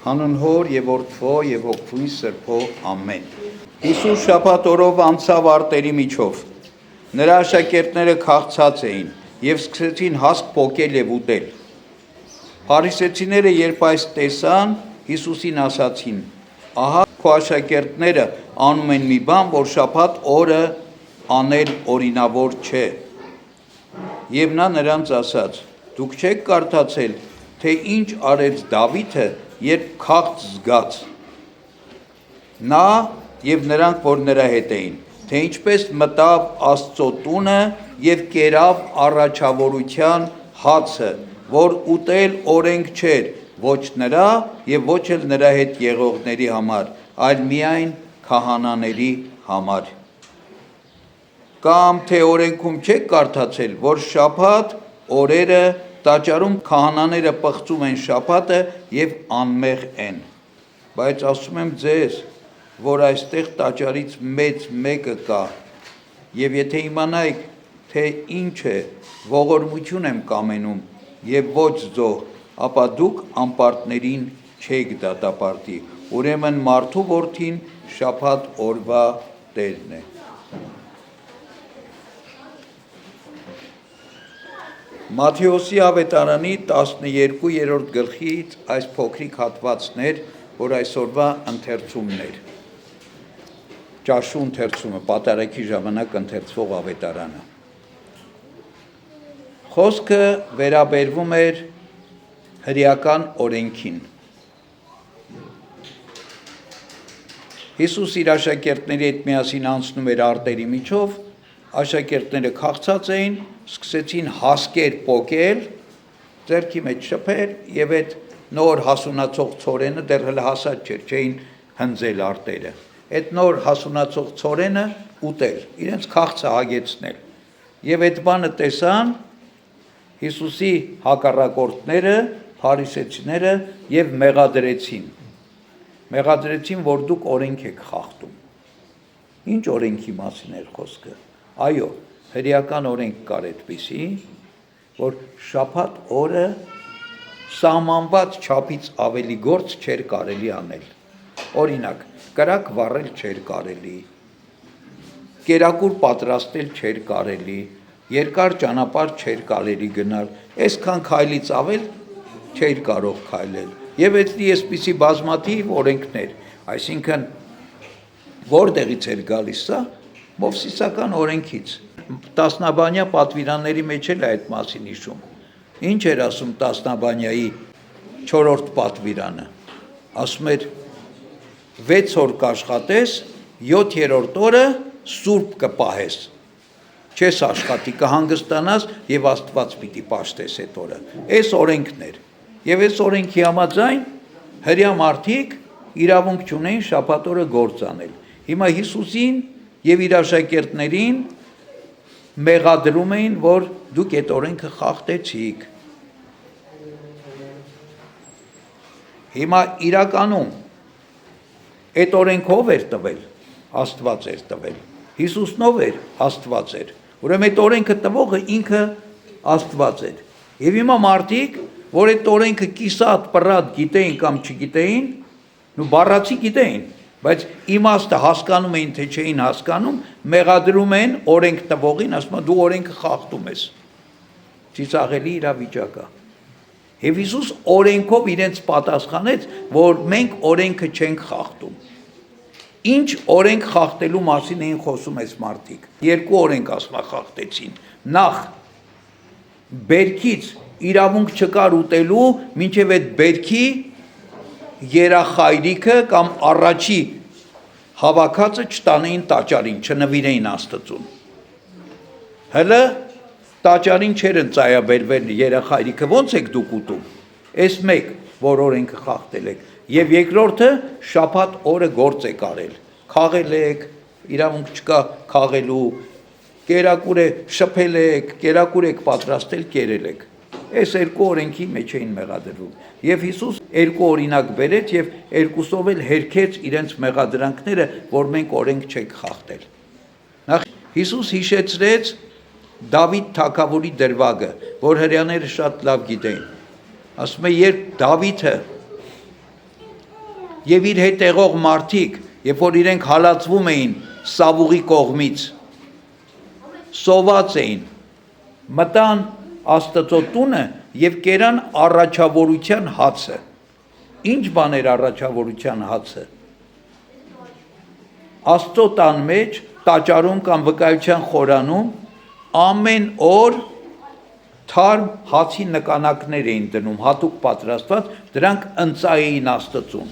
Հանուն Հոր եւ Որդվո եւ Հոգու Սրբո ամեն։ Հիսուս շաբաթ օրով անցավ արտերի միջով։ Նրա աշակերտները քաղցած էին եւ սկսեցին հասկ փոկել եւ ուտել։ Փարիսեցիները երբ այս տեսան, Հիսուսին ասացին. «Ահա քո աշակերտները անում են մի բան, որ շաբաթ օրը անել օրինավոր չէ»։ Եվ նա նրանց ասաց. «Դուք չեք կարդացել, թե ինչ արեց Դավիթը, երբ քաղց զգաց։ Նա եւ նրանք, որ նրա հետ էին, թե ինչպես մտավ Աստծո տունը եւ կերավ առաջավորության հացը, որ ուտել օրենք չէր, ոչ նրա եւ ոչ էլ նրա հետ եղողների համար, այլ միայն քահանաների համար։ Կամ թե օրենքում չեք կարդացել, որ շաբաթ օրերը տաճարում քահանաները պղծում են շաբաթը եւ անմեղ են։ Բայց ասում եմ ձեզ, որ այստեղ տաճարից մեծ մեկը կա, եւ եթե իմանայիք, թե ինչ է, ողորմություն եմ կամենում եւ ոչ զոհ, ապա դուք անպարտներին չեք դատապարտի։ Ուրեմն մարդու որդին շաբաթ օրվա Տերն է»։ Մատթեոսի ավետարանի 12-րդ գլխից այս փոքրիկ հատվածն էր, որ այսօրվա ընթերցումն էր։ Ճաշու ընթերցումը, պատարագի ժամանակ ընթերցվող ավետարանը։ Խոսքը վերաբերվում էր հրեական օրենքին։ Հիսուս իր աշակերտների հետ միասին անցնում էր արտերի միջով, աշակերտները քաղցած էին, սկսեցին հասկեր պոկել, ձեռքի մեջ շփել եւ այդ նոր հասունացող ցորենը դեռ հələ հասած չէր, չէին հնձել արտերը։ Այդ նոր հասունացող ցորենը ուտել, իրենց քաղցը հագեցնել։ Եվ այդ բանը տեսան Հիսուսի հակառակորդները, փարիսեցիները եւ մեղադրեցին, որ դուք օրենք եք խախտում։ Ինչ օրենքի մասին էր խոսքը։ Այո, հրեական օրենք կար այդպիսի, որ շաբաթ օրը սահմանված չափից ավելի գործ չէր կարելի անել։ Օրինակ, կրակ վառել չէր կարելի, կերակուր պատրաստել չէր կարելի, երկար ճանապարհ չէր կարելի գնալ, այսքան քայլից ավել չէր կարող քայլել։ Եվ այսպիսի բազմաթիվ օրենքներ, այսինքն որտեղից էր գալիս սա, Մովսիսական օրենքից։ Տասնաբանյա պատվիրանների մեջ էլ այդ մասին հիշում։ Ինչ էր ասում Տասնաբանյայի 4-րդ պատվիրանը։ Ասում էր 6 օր կաշխատես, 7-րդ օրը սուրբ կպահես։ Չես աշխատի, կհանգստանաս եւ Աստված պիտի պաշտես այդ օրը։ Այս օրենքն էր։ Եվ այս օրենքի համաձայն հրեա մարդիկ իրավունք չունեին շաբաթ օրը գործ անել։ Հիմա Հիսուսին եւ իր աշակերտներին մեղադրում էին, որ դուք այդ օրենքը խախտեցիք։ Հիմա իրականում այդ օրենքով էր տվել, Աստված էր տվել։ Հիսուսնով էր, Աստված էր։ Ուրեմն այդ օրենքը տվողը ինքը Աստված էր։ Եվ հիմա մարդիկ, որ այդ օրենքը կիսատ, պռատ գիտեին կամ չգիտեին, բառացի գիտեին, բայց իմաստը հասկանում էին, թե չէին հասկանում, մեղադրում են օրենք տվողին, ասում են դու օրենքը խախտում ես։ Ծիծաղելի իրավիճակ է։ Եվ Հիսուս օրենքով իրենց պատասխանեց, որ մենք օրենքը չենք խախտում։ Ինչ օրենք խախտելու մասին էին խոսում այս մարդիկ։ Երկու օրենք ասма խախտեցին։ Նախ բերքից իրավունք չկար ուտելու, մինչև այդ բերքի երախայրիկը կամ առաջի հավաքածը չտանեին տաճարին, չնվիրեին Աստծուն։ Հələ տաճարին չէր ընծայաբերվել երախայրիկը, ո՞նց եք դուք ուտում։ Այս մեկ, որ օրենքը խախտել եք, եւ երկրորդը շաբաթ օրը գործ եք արել։ Խաղել եք, իրավունք չկա խաղելու, կերակուր եք շփել եք, կերակուր եք պատրաստել, կերել եք։ Այս երկու օրենքի մեջ էին մեղադրվում։ Եվ Հիսուս երկու օրինակ բերեց եւ երկուսով էլ հերքեց իրենց մեղադրանքները, որ մենք օրենք չենք խախտել։ Նախ Հիսուս հիշեցրեց Դավիթ թագավորի դրվագը, որ հրեաները շատ լավ գիտեին։ Ասում է, երբ Դավիթը եւ իր հետ եղող մարդիկ, երբ որ իրենք հալածվում էին Սավուղի կողմից, սոված էին, մտան Աստծո տունը եւ կերան առաջավորության հացը։ Ինչ բան էր առաջավորության հացը։ Աստծո տան մեջ, տաճարում կամ վկայության խորանում ամեն օր թարմ հացի նկանակներ էին դնում, հատուկ պատրաստված, դրանք ընծային Աստծուն։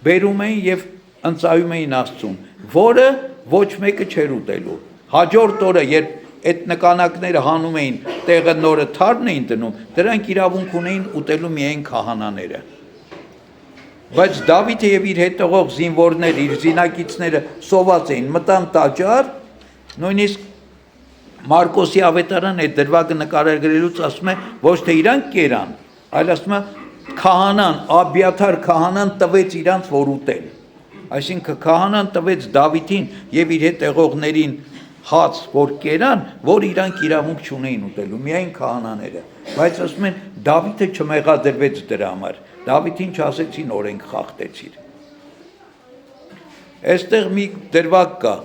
Բերում էին եւ ընծայում էին Աստծուն, որը ոչ մեկը չէր ուտելու։ Հաջորդ օրը, երբ այդ նկանակները հանում էին, տեղը նորը թարմն էին դնում, դրանք իրավունք ունեին ուտելու միայն քահանաները։ Բայց Դավիթը եւ իր հետողող զինվորներ, իր զինակիցները սոված էին, մտան տաճար, նույնիսկ Մարկոսի ավետարան այդ դրվագը նկարագրելուց ասում է, ոչ թե իրանք կերան, այլ ասում է քահանան, Աբիաթար քահանան տվեց իրանց որ ուտեն։ Այսինքն քահանան տվեց Դավիթին եւ իր հետ եղողներին հաց, որ կերան, որ իրանք իրավունք չունեին ուտելու, միայն քահանաները։ Բայց ասում են Դավիթը չմեղադրվեց դրա համար։ Դավիթին չասեցին օրենք խախտեցիր։ Այստեղ մի դրվագ կա,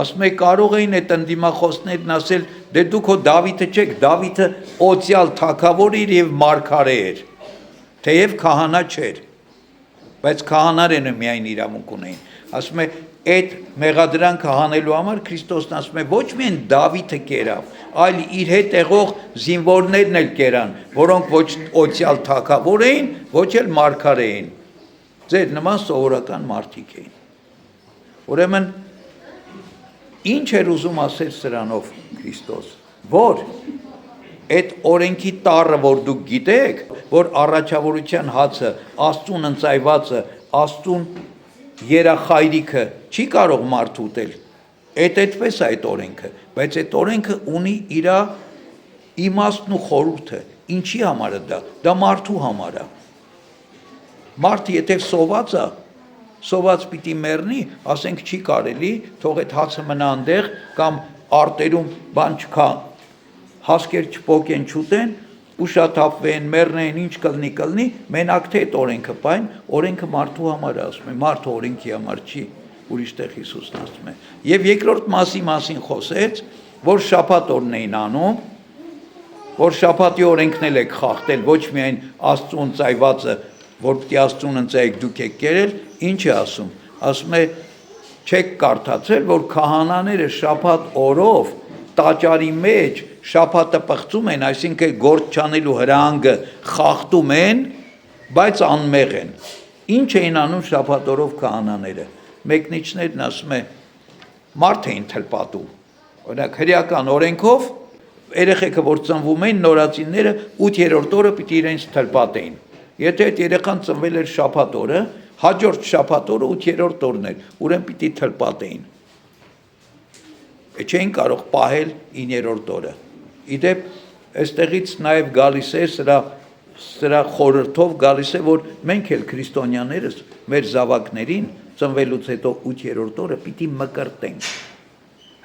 ասում է կարող էին այդ ընդդիմախոսներն ասել, դե դուք հո Դավիթը չեք, Դավիթը օծյալ թագավոր էր եւ մարգարե էր, թեև քահանա չէր, բայց քահանաները միայն իրավունք ունեին։ Ասում է այդ մեղադրանքը հանելու համար Քրիստոսն ասում է ոչ միայն Դավիթը կերավ, այլ իր հետ եղող զինվորներն էլ կերան, որոնք ոչ օծյալ թագավոր էին, ոչ էլ մարգարե էին։ Ձեր նման սովորական մարդիկ էին։ Ուրեմն ինչ էր ուզում ասել սրանով Քրիստոս, որ այդ օրենքի տառը, որ դուք գիտեք, որ առաջավորության հացը, Աստծուն ընծայվածը, Աստծուն երախայրիքը չի կարող մարդ ուտել, այդպես է այդ օրենքը, բայց այդ օրենքը ունի իր իմաստն ու խորհուրդը, ինչի համար է դա մարդու համար է։ Մարդը եթե սոված է, սոված պիտի մեռնի, ասենք չի կարելի, թող այդ հացը մնա այնտեղ կամ արտերում բան չկա, հասկեր չփոկեն, չուտեն, ուշաթափվեն, մեռնեն, ինչ կլնի, մենակ թե այդ օրենքը պայն, օրենքը մարդու համար է, ասում է, մարդը օրենքի համար չի, ուրիշ տեղ Հիսուսն ասում է։ Եվ երկրորդ մասին խոսեց, որ շաբաթ օրն էին անում, որ շաբաթի օրենքն էլ եք խախտել, ոչ միայն Աստծուն ծայվածը, որ պիտի Աստծուն ընծայեք դուք եք կերել, ինչ է ասում։ Ասում է, չեք կարդացել, որ քահանաները շաբաթ օրով տաճարի մեջ շաբաթը պղծում են, այսինքն գործ չանելու հրանգը խախտում են, բայց անմեղ են։ Ինչ էին անում շաբաթ օրով քահանաները։ Մեկնիչներն ասում է, մարդ էին թլպատում։ Օրինակ հրեական օրենքով երեխեքը որ ծնվում էին, նորածինները 8-րդ օրը պիտի իրենց թլպատեին։ Եթե այդ երեխան ծնվել էր շաբաթ օրը, հաջորդ շաբաթ օրը 8-րդ օրն էր, ուրեմն պիտի թլպատեին։ Չէին կարող պահել 9-րդ օրը։ Իդեպ այստեղից նաև գալիս է սրա խորհրդով գալիս է, որ մենք էլ քրիստոնյաներս մեր զավակներին ծնվելուց հետո 8-րդ օրը պիտի մկրտենք։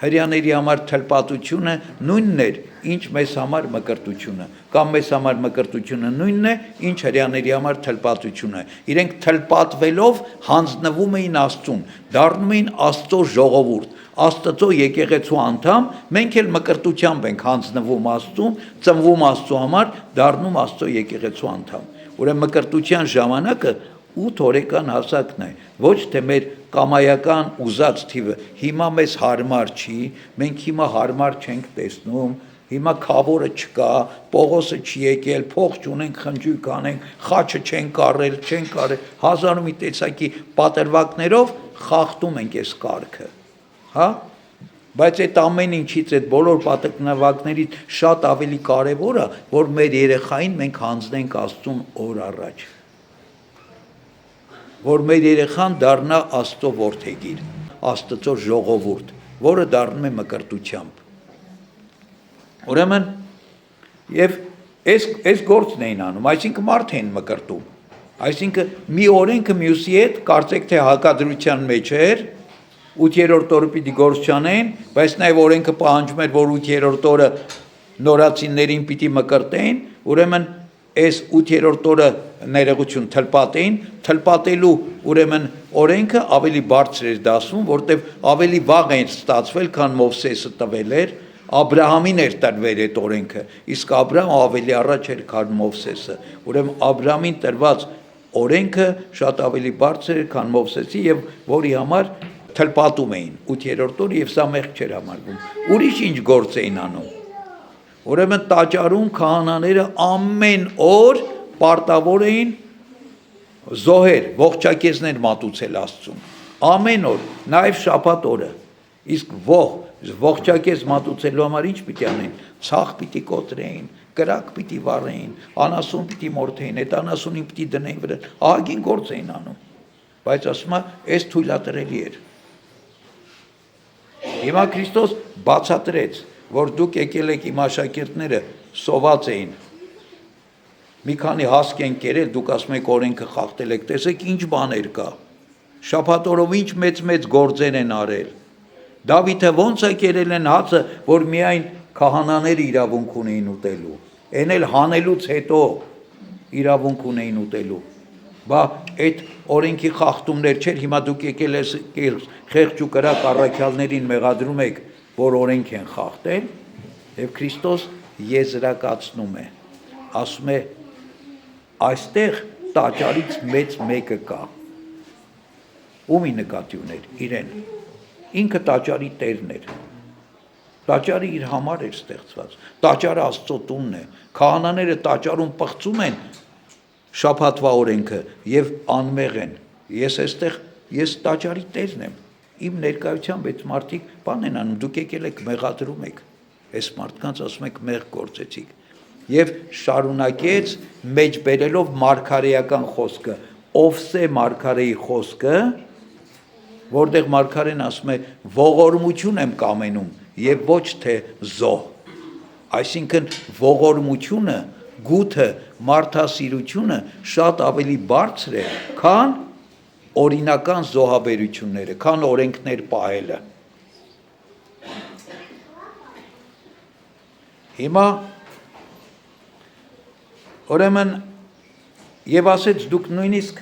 Հրեաների համար թլպատությունը նույնն էր, ինչ մեզ համար մկրտությունը, կամ մեզ համար մկրտությունը նույնն է, ինչ հրեաների համար թլպատությունը։ Իրենք թլպատվելով հանձնվում էին Աստծուն, դառնում էին Աստծո ժողովուրդ, Աստծո եկեղեցու անդամ, մենք էլ մկրտությամբ ենք հանձնվում Աստծուն, ծնվում Աստծո համար, դառնում Աստծո եկեղեցու անդամ։ Ուրեմն մկրտության ժամանակը 8 օրեկան հասակն է, ոչ թե մեր կամայական ուզած թիվը, հիմա մեզ հարմար չի, մենք հիմա հարմար չենք տեսնում, հիմա քավորը չկա, Պողոսը չի եկել, փող չունենք, խնջույք անենք, խաչը չենք առել, հազար ու մի տեսակի պատրվակներով խախտում ենք այս կարգը, հա? Բայց այդ ամեն ինչից, այդ բոլոր պատրվակներից շատ ավելի կարևոր է, որ մեր երեխային մենք հանձնենք Աստծուն օր առաջ, որ մեր երեխան դառնա Աստծո որդեգիր, Աստծո ժողովուրդ, որը դառնում է մկրտությամբ։ Ուրեմն, եւ այս գործն էին անում, այսինքն մարդ էին մկրտում, այսինքն մի օրենքը մյուսի հետ կարծեք թե հակադրության մեջ էր, 8-րդ օրը պիտի գործ չանեն, բայց նաև օրենքը պահանջում էր, որ 8-րդ օրը նորածիններին պիտի մկրտեն, ուրեմն այս 8-րդ օրը ներողություն թլպատեին, թլպատելու ուրեմն օրենքը ավելի բարձր էր դասվում, որտեվ ավելի վաղ էր ստացվել, քան Մովսեսը տվել էր, Աբրահամին էր տրվել այդ օրենքը, իսկ Աբրահամը ավելի առաջ էր, քան Մովսեսը, ուրեմն Աբրահամին տրված օրենքը շատ ավելի բարձր էր, քան Մովսեսի եւ որի համար թլպատում էին 8-րդ օրը եւ սա մեղք չէր համարվում։ Ուրիշ ինչ գործ էին անում։ Ուրեմն տաճարում քահանաները ամեն օր պարտավոր էին զոհեր, ողջակեզներ մատուցել Աստծուն։ Ամեն օր, նաև շաբաթ օրը։ Իսկ ողջակեզ մատուցելու համար ինչ պիտի անեն։ Ցախ պիտի կոտրեին, կրակ պիտի վառեին, անասուն պիտի մորթեին, այդ անասունին պիտի դնեին վրա։ Ահագին գործ էին անում։ Բայց ասում է, այս թույլատրելի էր։ Հիմա Քրիստոս բացատրեց, որ դուք եկել եք իմ աշակերտները սոված էին։ Մի քանի հասկ են կերել, դուք ասում եք օրենքը խախտել եք, տեսեք ինչ բաներ կա։ Շաբաթ օրով ինչ մեծ գործեր են արել։ Դավիթը ոնց է կերել են հացը, որ միայն քահանաները իրավունք ունեին ուտելու։ Էն էլ հանելուց հետո իրավունք ունեին ուտելու։ Բա այդ օրենքի խախտումներ չէր, հիմա դուք եկել եք խեղճ ու կրակ առաքյալներին մեղադրում եք, որ օրենք են խախտել, եւ Քրիստոս եզրակացնում է, ասում է այստեղ տաճարից մեծ մեկը կա։ Ումի նկատի ուներ իրեն։ Ինքը տաճարի տերն էր։ Տաճարը իր համար էր ստեղծված։ Տաճարը Աստծո տունն է։ Քահանաները տաճարում պղծում են շաբաթվա օրենքը եւ անմեղ են։ Ես տաճարի տերն եմ։ Իմ ներկայությամբ այդ մարդիկ բան են անում, դուք եկել եք մեղադրում եք։ Այս մարդկանց ասում եք մեղ գործեցիք։ Եվ շարունակեց մեջ բերելով մարգարեական խոսքը, Օվսե մարգարեի խոսքը, որտեղ մարգարեն ասում է ողորմություն եմ կամենում եւ ոչ թե զոհ։ Այսինքն ողորմությունը, գութը, մարդասիրությունը շատ ավելի բարձր է, քան օրինական զոհաբերությունները, քան օրենքներ պահելը։ Հիմա ուրեմն եւ ասեց դուք նույնիսկ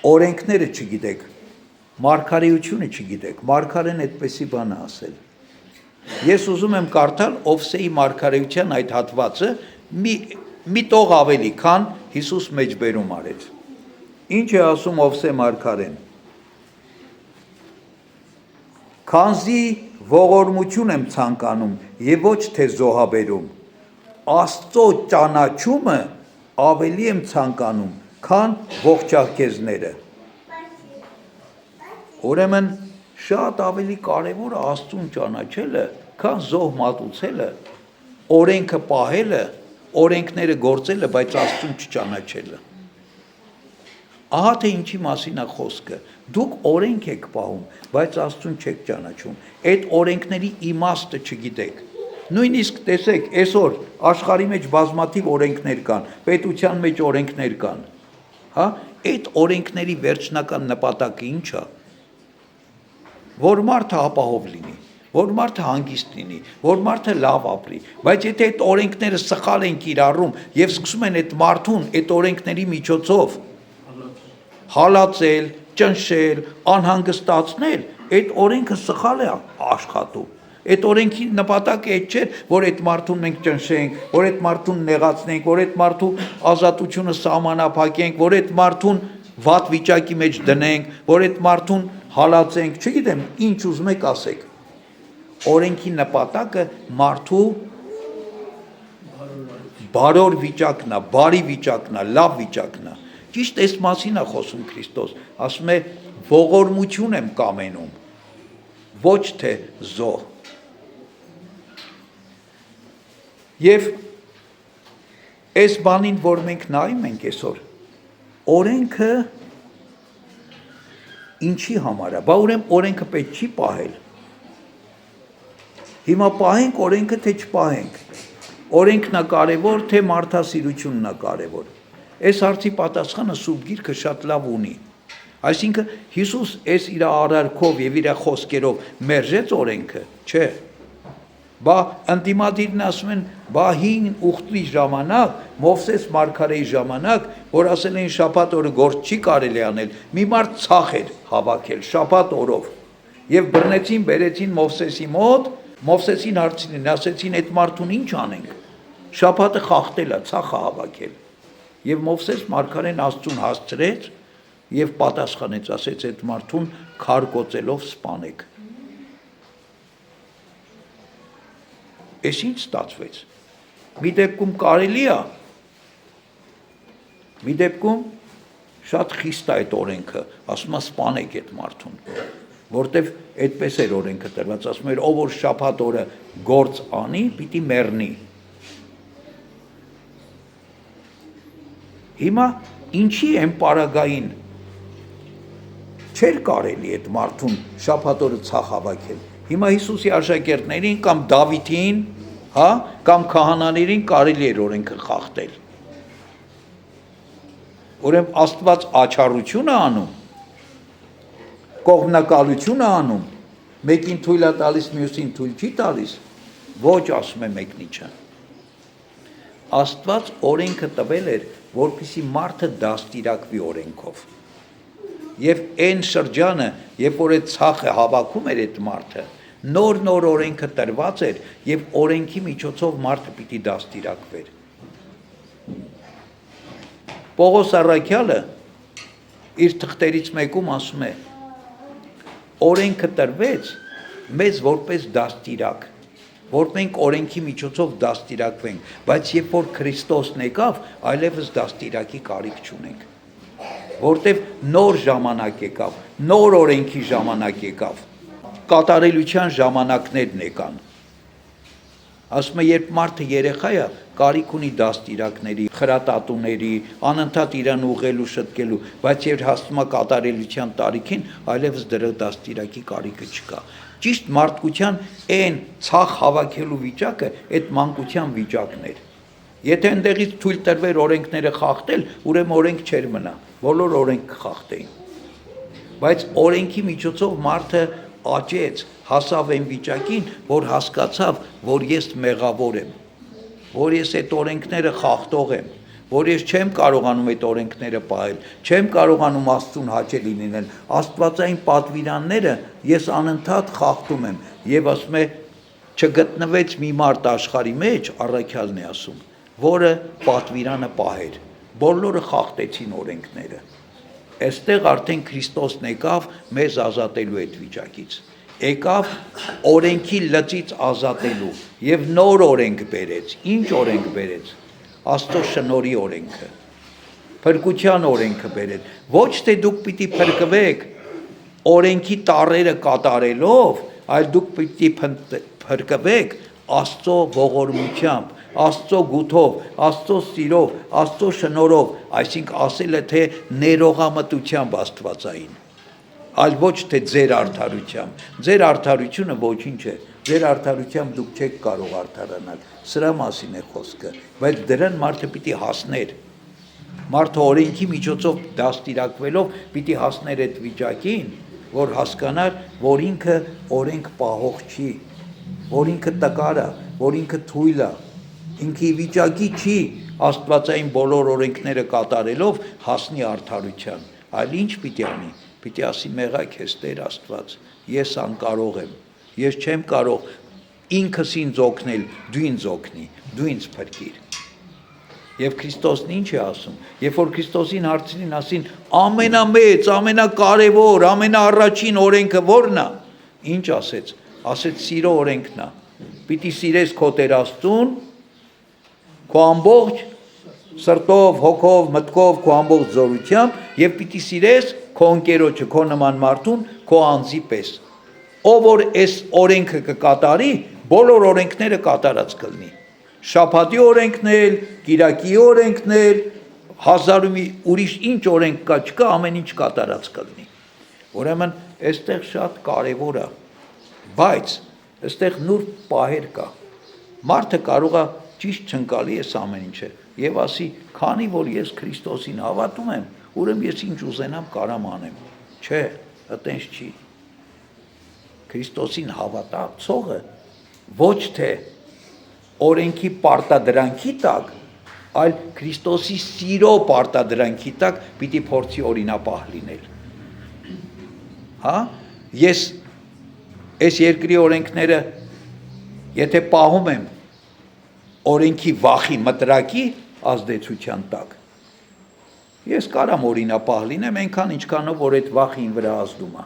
օրենքները չգիտեք, մարգարեությունը չգիտեք, մարգարեն այդպեսի բան է ասել։ Ես ուզում եմ կարդալ Օվսեի մարգարեության այդ հատվածը մի տող ավելի, քան Հիսուս մեջբերում արեց։ Ինչ է ասում Օվսե մարգարեն։ Քանզի ողորմություն եմ ցանկանում եւ ոչ թե զոհաբերում, Աստծո ճանաչումը ավելի եմ ցանկանում, քան ողջակեզները։ Ուրեմն շատ ավելի կարևոր է Աստծուն ճանաչելը, քան զոհ մատուցելը, օրենքը պահելը, օրենքները գործելը, բայց Աստծուն չճանաչելը։ Ահա թե ինչի մասին է խոսքը։ Դուք օրենք եք պահում, բայց Աստծուն չեք ճանաչում։ Այդ օրենքների իմաստը չգիտեք։ Նույնիսկ տեսեք, այսօր աշխարհի մեջ բազմաթիվ օրենքներ կան, պետության մեջ օրենքներ կան։ Հա, այդ օրենքների վերջնական նպատակը ինչ է։ Որ մարդը ապահով լինի, որ մարդը հանգիստ լինի, որ մարդը լավ ապրի, բայց եթե այդ օրենքները սխալ են կիրառում եւ սկսում են այդ մարդուն այդ օրենքների միջոցով հալածել, ճնշել, անհանգստացնել, այդ օրենքը սխալ է աշխատում։ Այդ օրենքի նպատակը այդ չէ, որ այդ մարդուն մենք ճնշենք, որ այդ մարդուն նեղացնենք, որ այդ մարդու ազատությունը սահմանափակենք, որ այդ մարդուն վատ վիճակի մեջ դնենք, որ այդ մարդուն հալածենք, չգիտեմ, ինչ ուզում եք ասեք։ Օրենքի նպատակը մարդու բարոր վիճակն է, բարի վիճակն է, լավ վիճակն է։ Ճիշտ այս մասին է խոսում Քրիստոս, ասում է ողորմություն եմ կամենում, ոչ թե զոհ։ Եվ այս բանին, որ մենք նայում ենք այսօր, օրենքը ինչի համար է, բա ուրեմն օրենքը պետք չի պահել։ Հիմա պահենք օրենքը, թե չպահենք։ Օրենքն է կարևոր, թե մարդասիրությունն է կարևոր։ Այս հարցի պատասխանը Սուրբ Գիրքը շատ լավ ունի։ Այսինքն Հիսուս այս իր արարքով եւ իր խոսքերով մերժեց օրենքը, չէ։ Բա ընդդիմադիրն ասում են, բա հին ուխտի ժամանակ, Մովսես մարգարեի ժամանակ, որ ասել էին շաբաթ օրը գործ չի կարելի անել, մի մարդ ցախ էր հավաքել շաբաթ օրով։ Եվ բռնեցին, բերեցին Մովսեսի մոտ, Մովսեսին հարցրին, ասեցին այդ մարդուն ինչ անենք։ Շաբաթը խախտել է, ցախը հավաքել։ Եվ Մովսես մարգարեն Աստծուն հասցրեց եւ պատասխանեց, ասեց այդ մարդուն քար կոծելով սպանեք։ Էս ինչ ստացվեց։ Մի դեպքում կարելի է, մի դեպքում շատ խիստ է այդ օրենքը, ասում է սպանեք այդ մարդուն, որտեվ այդպես էր օրենքը տրված, ասում էր ով որ շաբաթ օրը գործ անի, պիտի մեռնի։ Հիմա ինչի են պարագային չէր կարելի այդ մարդուն շաբաթ օրը ցախ հավաքել։ Հիմա Հիսուսի աշակերտներին կամ Դավիթին, հա, կամ քահանաներին կարելի էր օրենքը խախտել։ Ուրեմն Աստված աչառություն է անում, կողմնակալություն է անում, մեկին թույլ է տալիս, մյուսին թույլ չի տալիս, ոչ ասում է մեկնիչը։ Աստված օրենքը տվել էր, որպեսզի մարդը դաստիարակվի օրենքով։ Եվ այն շրջանը, երբ որ այդ ցախը հավաքում էր այդ մարդը, նոր օրենքը տրված էր եւ օրենքի միջոցով մարդը պիտի դաստիարակվեր։ Պողոս առաքյալը իր թղթերից մեկում ասում է. օրենքը տրվեց մեզ որպես դաստիարակ, որ մենք օրենքի միջոցով դաստիարակվենք, բայց երբ որ Քրիստոսն եկավ, այլևս դաստիարակի կարիք չունենք, որտեվ նոր ժամանակ եկավ, նոր օրենքի ժամանակ եկավ, կատարելության ժամանակներն եկան։ Ասում է, երբ մարդը երեխա է, կարիք ունի դաստիարակների, խրատատուների, անընդհատ իրան ուղղելու, շտկելու, բայց երբ հասնում է կատարելության տարիքին, այլևս դրա դաստիարակի կարիքը չկա։ Ճիշտ մարդկության այն ցախ հավաքելու վիճակը այդ մանկության վիճակն էր։ Եթե այնտեղից թույլ տրվեր օրենքները խախտել, ուրեմն օրենք չէր մնա, բոլոր օրենք կխախտեին։ Բայց օրենքի միջոցով մարդը աճեց, հասավ այն վիճակին, որ հասկացավ, որ ես մեղավոր եմ, որ ես այդ օրենքները խախտող եմ, որ ես չեմ կարողանում այդ օրենքները պահել, չեմ կարողանում Աստծուն հաճելի լինել, աստվածային պատվիրանները ես անընդհատ խախտում եմ, եւ ասում է, չգտնվեց մի մարդ աշխարհի մեջ, առաքյալն է ասում, որը պատվիրանը պահեր, բոլորը խախտեցին օրենքները։ Այստեղ արդեն Քրիստոսն եկավ մեզ ազատելու այդ վիճակից, եկավ օրենքի լծից ազատելու եւ նոր օրենք բերեց։ Ինչ օրենք բերեց? Աստծո շնորհի օրենքը, փրկության օրենքը բերեց։ Ոչ թե դուք պիտի փրկվեք օրենքի տառերը կատարելով, այլ դուք պիտի փրկվեք Աստծո ողորմությամբ, Աստծո գութով, Աստծո սիրով, Աստծո շնորհով, այսինքն ասել է թե ներողամտությամբ աստվածային, այլ ոչ թե ձեր արդարությամբ։ Ձեր արդարությունը ոչինչ է, ձեր արդարությամբ դուք չեք կարող արդարանալ, սրա մասին է խոսքը, բայց դրան մարդը պիտի հասներ, մարդը օրենքի միջոցով դաստիարակվելով պիտի հասներ այդ վիճակին, որ հասկանար, որ ինքը օրենք պահող չի, որ ինքը տկար է, որ ինքը թույլ է, ինքը վիճակի չի աստվածային բոլոր օրենքները կատարելով հասնի արդարության, այլ ինչ պիտի անի, պիտի ասի մեղա քեզ Տեր Աստված, ես անկարող եմ, ես չեմ կարող ինքս ինձ օգնել, դու ինձ օգնի, դու ինձ փրկիր։ Եվ Քրիստոսն ինչ է ասում, երբ որ Քրիստոսին հարցրին, ասին ամենամեծ, ամենակարևոր, ամենաառաջին օրենքը ո՞րն է։ Ինչ ասեց։ Ասեց սիրո օրենքն է։ Պիտի սիրես քո Տեր Աստծուն, քո ամբողջ սրտով, հոգով, մտքով, քո ամբողջ զորությամբ եւ պիտի սիրես քո ընկերոջը, քո նման մարդուն, քո անձի պես։ Ով որ այս օրենքը կկատարի, բոլոր օրենքները կատարած կլինի։ Շաբաթի օրենքն էլ, կիրակի օրենքն էլ, հազար ու ուրիշ ինչ օրենք կա, չկա, ամեն ինչ կատարած կլինի։ Ուրեմն այստեղ շատ կարևոր է, բայց այստեղ նուրբ պահեր կա։ Մարդը կարող է ճիշտ չընկալի այս ամեն ինչը եւ ասի, քանի որ ես Քրիստոսին հավատում եմ, ուրեմն ես ինչ ուզենամ կարամ անեմ։ Չէ, այտենց չի։ Քրիստոսին հավատացողը ոչ թե օրենքի պարտադրանքի տակ, այլ Քրիստոսի սիրո պարտադրանքի տակ պիտի փորձի օրինապահ լինել։ Հա, ես այս երկրի օրենքները եթե պահում եմ օրենքի վախի մտրակի ազդեցության տակ, ես կարամ օրինապահ լինեմ այնքան ինչքանով որ այդ վախը իմ վրա ազդում է։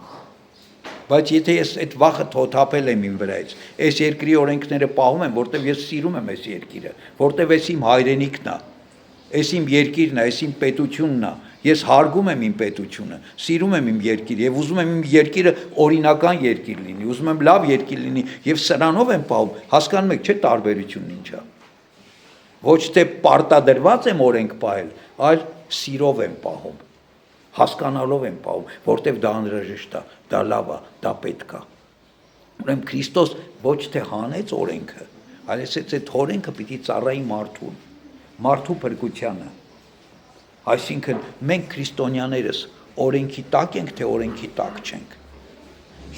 Բայց եթե ես այդ վախը թոթափել եմ իմ վրայից, այս երկրի օրենքները պահում եմ, որտեվ ես սիրում եմ այս երկիրը, որտեվ այս իմ հայրենիքն է, այս իմ երկիրն է, այս իմ պետությունն է, ես հարգում եմ իմ պետությունը, սիրում եմ իմ երկիրը եւ ուզում եմ իմ երկիրը օրինական երկիր լինի, ուզում եմ լավ երկիր լինի եւ սրանով եմ պահում, հասկանում եք, չէ՞ տարբերությունն ինչ է։ Ոչ թե պարտադրված եմ օրենք պահել, այլ սիրով եմ պահում, հասկանալով եմ պահում, որտեվ դա անհրաժեշտ է, դա լավ է, դա պետք է։ Ուրեմն Քրիստոս ոչ թե հանեց օրենքը, այլ ասեց այդ օրենքը պիտի ծառայի մարդուն, մարդու փրկությանը։ Այսինքն մենք քրիստոնյաներս օրենքի տակ ենք, թե օրենքի տակ չենք։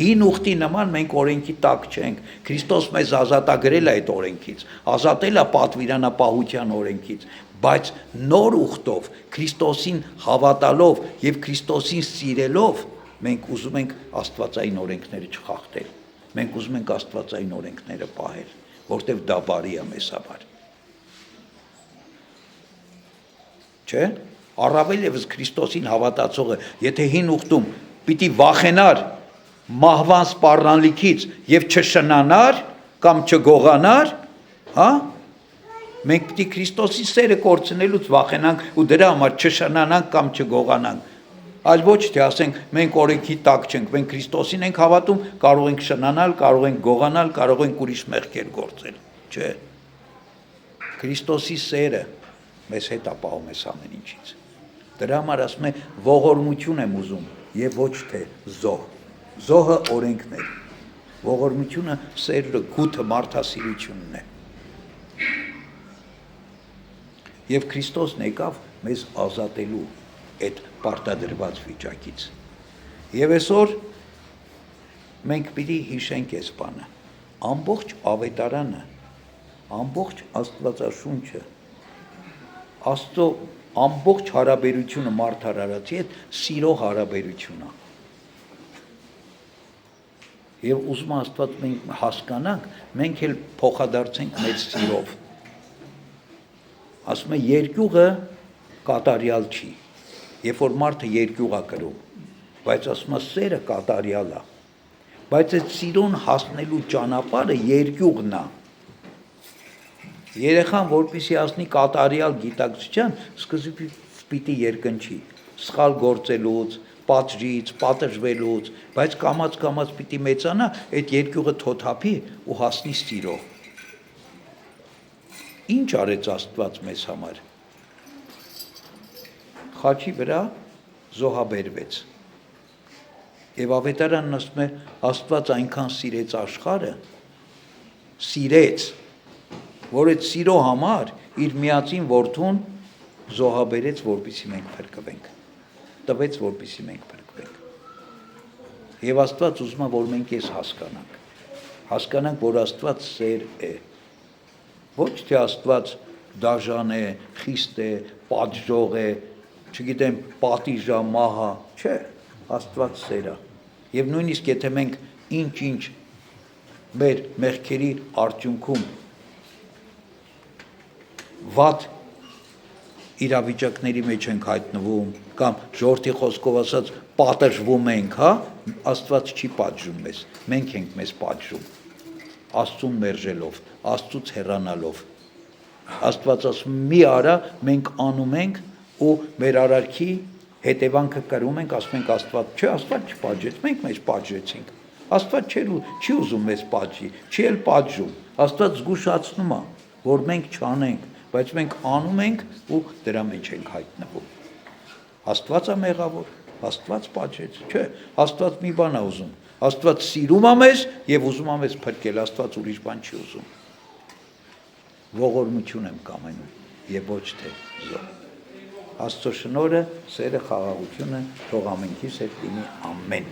Հին ուխտի նման մենք օրենքի տակ չենք։ Քրիստոս մեզ ազատագրել է այդ օրենքից, ազատել է պատվիրանապահության օրենքից, բայց նոր ուխտով, Քրիստոսին հավատալով եւ Քրիստոսին սիրելով մենք ուզում ենք աստվածային օրենքները չխախտել։ Մենք ուզում ենք աստվածային օրենքները պահել, որտեղ դա բարի է մեզ համար։ Չէ՞։ Առավել եւս Քրիստոսին հավատացողը, եթե հին ուխտում պիտի վախենար մահվան սպառնալիքից եւ չշնանար կամ չգողանար, հա? Մենք պիտի Քրիստոսի սերը կորցնելուց վախենանք ու դրա համար չշնանանք կամ չգողանանք։ Այլ ոչ թե ասենք մենք օրենքի տակ չենք, մենք Քրիստոսին ենք հավատում, կարող ենք շնանալ, կարող ենք գողանալ, կարող ենք ուրիշ մեղքեր գործել, չէ։ Քրիստոսի սերը մեզ հետ ապահում է ամեն ինչից։ Դրա համար ասում է ողորմություն եմ ուզում եւ ոչ թե զոհ։ Զոհը օրենքն է։ Ողորմությունը սերը, գութը, մարդասիրությունն է։ Եվ Քրիստոսն եկավ մեզ ազատելու այդ պարտադրված վիճակից։ Եվ այսօր մենք պիտի հիշենք այս բանը։ Ամբողջ ավետարանը, ամբողջ Աստվածաշունչը, Աստծո ամբողջ հարաբերությունը մարդ արարածի հետ սիրո հարաբերություն է։ Եվ ուզում Աստված մենք հասկանանք, մենք էլ փոխադարձենք մեր սիրով։ Ասում է երկյուղը կատարյալ չի, երբ որ մարդը երկյուղ է կրում, բայց ասում է սերը կատարյալ է, բայց այդ սիրուն հասնելու ճանապարհը երկյուղն է։ Երեխան որպեսզի հասնի կատարյալ գիտակցության, սկզբի պիտի երկնչի, սխալ գործելուց, պատժից, պատժվելուց, բայց կամաց պիտի մեծանա, այդ երկյուղը թոթափի ու հասնի սիրո։ Ինչ արեց Աստված մեզ համար։ Խաչի վրա զոհաբերվեց։ Եվ ավետարանն ասում է, Աստված այնքան սիրեց աշխարհը, սիրեց, որ այդ սիրո համար իր միածին որդուն զոհաբերեց, որպեսզի մենք փրկվենք։ Տվեց, որպեսզի մենք փրկվենք։ Եվ Աստված ուզում է, որ մենք ես հասկանանք, որ Աստված սեր է։ Ոչ թե Աստված դաժան է, խիստ է, պատժող է, չգիտեմ, պատիժա, մահա, չէ, Աստված սեր է։ Եվ նույնիսկ եթե մենք ինչ մեր մեղքերի արդյունքում վատ իրավիճակների մեջ ենք հայտնվում կամ ժողովրդի խոսքով ասած պատժվում ենք, հա, Աստված չի պատժում մեզ, մենք ենք մեզ պատժում, Աստծուն մերժելով, Աստծուց հեռանալով։ Աստված ասում մի արա, մենք անում ենք ու մեր արարքի հետևանքը կրում ենք, ասում ենք Աստված, չէ, Աստված չպատժեց, մենք մեզ պատժեցինք։ Աստված չի ուզում մեզ պատժի, չի էլ պատժում։ Աստված զգուշացնում է, որ մենք չանենք, բայց մենք անում ենք ու դրա մեջ ենք հայտնվում։ Աստված է մեղավոր, Աստված պատժեց, չէ, Աստված մի բան է ուզում։ Աստված սիրում է մեզ եւ ուզում է մեզ փրկել, Աստված ուրիշ բան չի ուզում։ Ողորմություն եմ կամենում եւ ոչ թե զոհ։ Աստծո շնորհը, սերը, խաղաղությունը թող ամենքիս հետ լինի, ամեն։